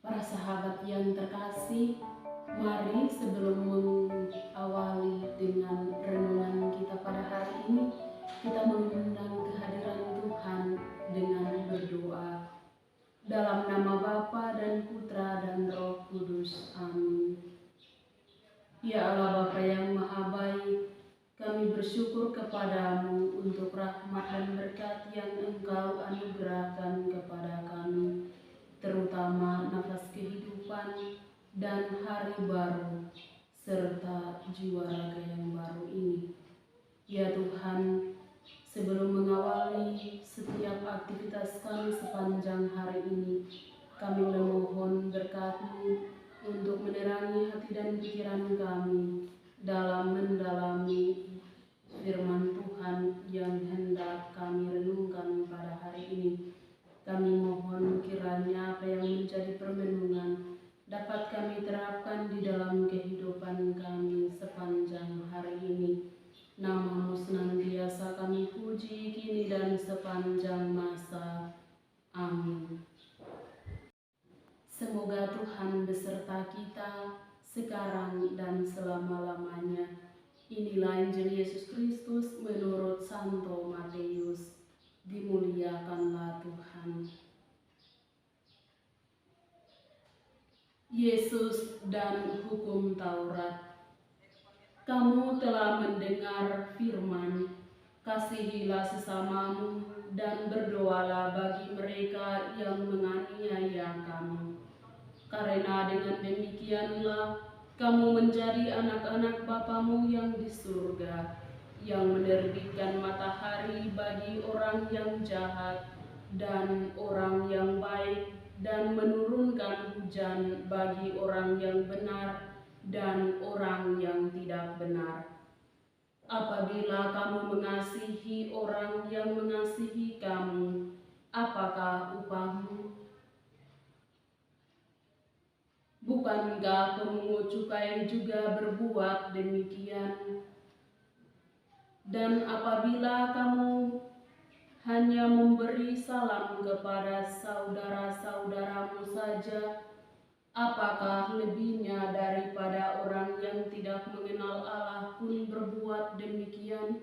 Para sahabat yang terkasih, mari sebelum mengawali dengan renungan kita pada hari ini, kita mengundang kehadiran Tuhan dengan berdoa. Dalam nama Bapa dan Putra dan Roh Kudus. Amin. Ya Allah Bapa yang Maha Baik, kami bersyukur kepadamu untuk rahmat dan berkat yang Engkau anugerahkan kepada kami, terutama nafas kehidupan dan hari baru, serta jiwa raga yang baru ini. Ya Tuhan, sebelum mengawali setiap aktivitas kami sepanjang hari ini, kami memohon berkat-Mu untuk menerangi hati dan pikiran kami dalam mendalami firman Tuhan yang hendak kami renungkan pada hari ini. Kami mohon kiranya apa yang menjadi permenungan dapat kami terapkan di dalam kehidupan kami sepanjang hari ini. Nama-Mu senantiasa kami puji kini dan sepanjang masa. Amin. Semoga Tuhan beserta kita sekarang dan selama-lamanya. Inilah Injil Yesus Kristus menurut Santo Matius. Dimuliakanlah Tuhan. Yesus dan hukum Taurat. Kamu telah mendengar firman, kasihilah sesamamu dan berdoalah bagi mereka yang menganiaya kamu. Karena dengan demikianlah kamu menjadi anak-anak Bapamu yang di surga, yang menerbitkan matahari bagi orang yang jahat dan orang yang baik, dan menurunkan hujan bagi orang yang benar dan orang yang tidak benar. Apabila kamu mengasihi orang yang mengasihi kamu, apakah upahmu? Bukankah pemungut cukai juga berbuat demikian? Dan apabila kamu hanya memberi salam kepada saudara-saudaramu saja, apakah lebihnya daripada orang yang tidak mengenal Allah pun berbuat demikian?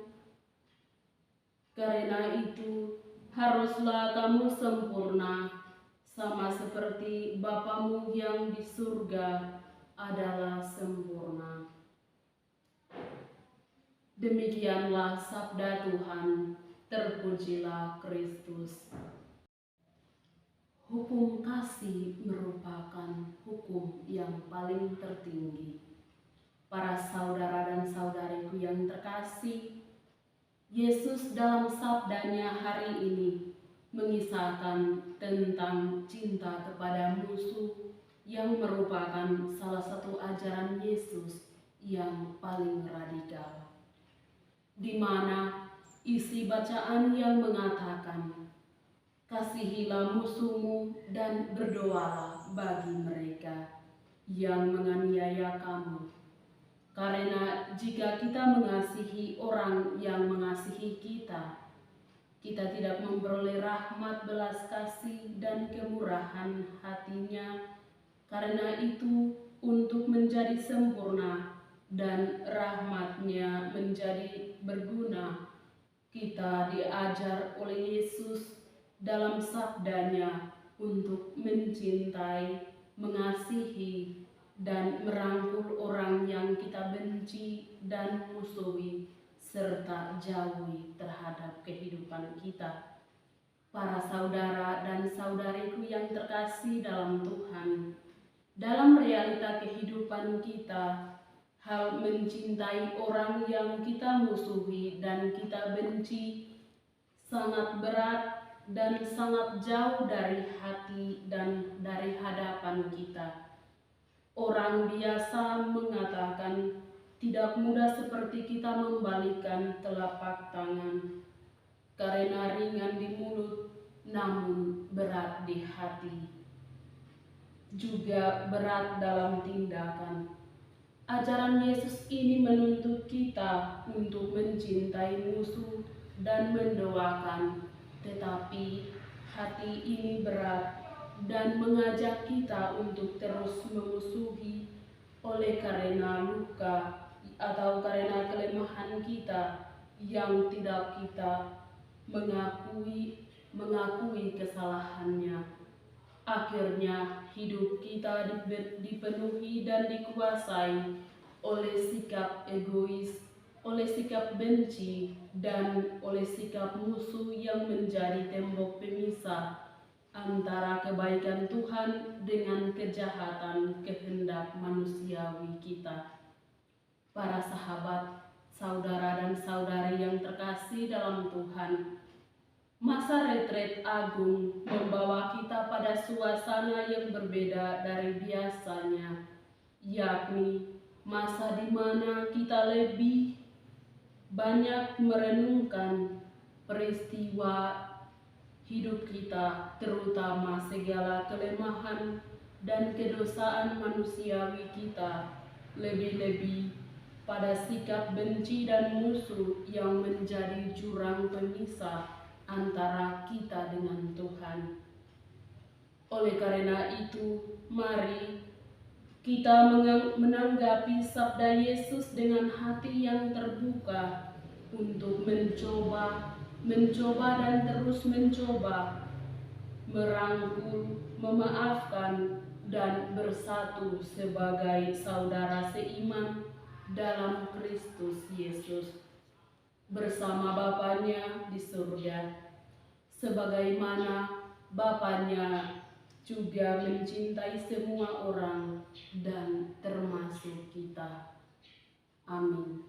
Karena itu, haruslah kamu sempurna, sama seperti Bapamu yang di surga adalah sempurna. Demikianlah sabda Tuhan, terpujilah Kristus. Hukum kasih merupakan hukum yang paling tertinggi. Para saudara dan saudariku yang terkasih, Yesus dalam sabdanya hari ini mengisahkan tentang cinta kepada musuh yang merupakan salah satu ajaran Yesus yang paling radikal, di mana isi bacaan yang mengatakan, kasihilah musuhmu dan berdoalah bagi mereka yang menganiaya kamu. Karena jika kita mengasihi orang yang mengasihi kita, kita tidak memperoleh rahmat belas kasih dan kemurahan hatinya. Karena itu, untuk menjadi sempurna dan rahmatnya menjadi berguna, kita diajar oleh Yesus dalam sabdanya untuk mencintai, mengasihi, dan merangkul orang yang kita benci dan musuhi, serta jauhi terhadap kehidupan kita. Para saudara dan saudariku yang terkasih dalam Tuhan, dalam realita kehidupan kita, hal mencintai orang yang kita musuhi dan kita benci sangat berat dan sangat jauh dari hati dan dari hadapan kita. Orang biasa mengatakan tidak mudah seperti kita membalikkan telapak tangan, karena ringan di mulut namun berat di hati, juga berat dalam tindakan. Ajaran Yesus ini menuntut kita untuk mencintai musuh dan mendoakan, tetapi hati ini berat dan mengajak kita untuk terus memusuhi oleh karena luka atau karena kelemahan kita yang tidak kita mengakui kesalahannya. Akhirnya hidup kita dipenuhi dan dikuasai oleh sikap egois, oleh sikap benci, dan oleh sikap musuh yang menjadi tembok pemisah antara kebaikan Tuhan dengan kejahatan kehendak manusiawi kita. Para sahabat, saudara dan saudari yang terkasih dalam Tuhan, masa retret agung membawa kita pada suasana yang berbeda dari biasanya, yakni masa di mana kita lebih banyak merenungkan peristiwa hidup kita, terutama segala kelemahan dan kedosaan manusiawi kita, lebih-lebih pada sikap benci dan musuh yang menjadi jurang pemisah antara kita dengan Tuhan. Oleh karena itu, mari kita menanggapi sabda Yesus dengan hati yang terbuka untuk mencoba dan terus mencoba merangkul, memaafkan, dan bersatu sebagai saudara seiman dalam Kristus Yesus bersama Bapanya di surga, sebagaimana Bapanya juga mencintai semua orang dan termasuk kita. Amin.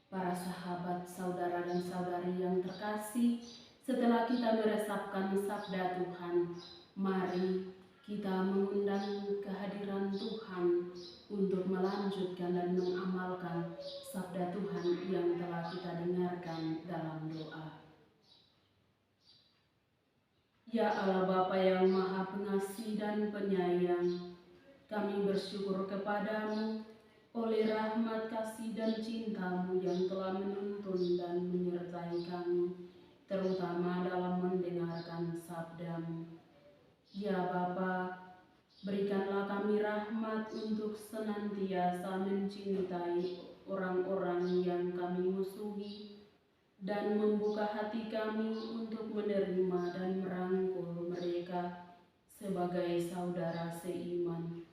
Para sahabat, saudara dan saudari yang terkasih, setelah kita meresapkan sabda Tuhan, mari kita mengundang kehadiran Tuhan untuk melanjutkan dan mengamalkan sabda Tuhan yang telah kita dengarkan dalam doa. Ya Allah Bapa yang Maha Pengasih dan Penyayang, kami bersyukur kepadamu oleh rahmat kasih dan cintamu yang telah menuntun dan menyertai kami, terutama dalam mendengarkan sabdamu. Ya Bapa, berikanlah kami rahmat untuk senantiasa mencintai orang-orang yang kami musuhi dan membuka hati kami untuk menerima dan merangkul mereka sebagai saudara seiman.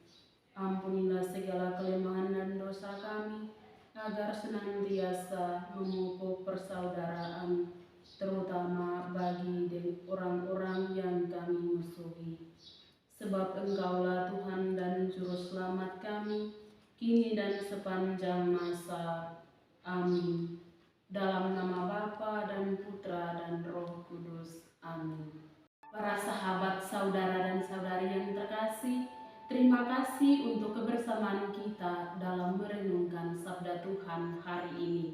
Ampunilah segala kelemahan dan dosa kami, agar senantiasa memupuk persaudaraan, terutama bagi orang-orang yang kami musuhi. Sebab Engkaulah Tuhan dan Juru Selamat kami, kini dan sepanjang masa. Amin. Dalam nama Bapa dan Putra dan Roh Kudus. Amin. Para sahabat, saudara dan saudari yang terkasih, terima kasih untuk kebersamaan kita dalam merenungkan sabda Tuhan hari ini.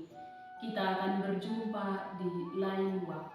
Kita akan berjumpa di lain waktu.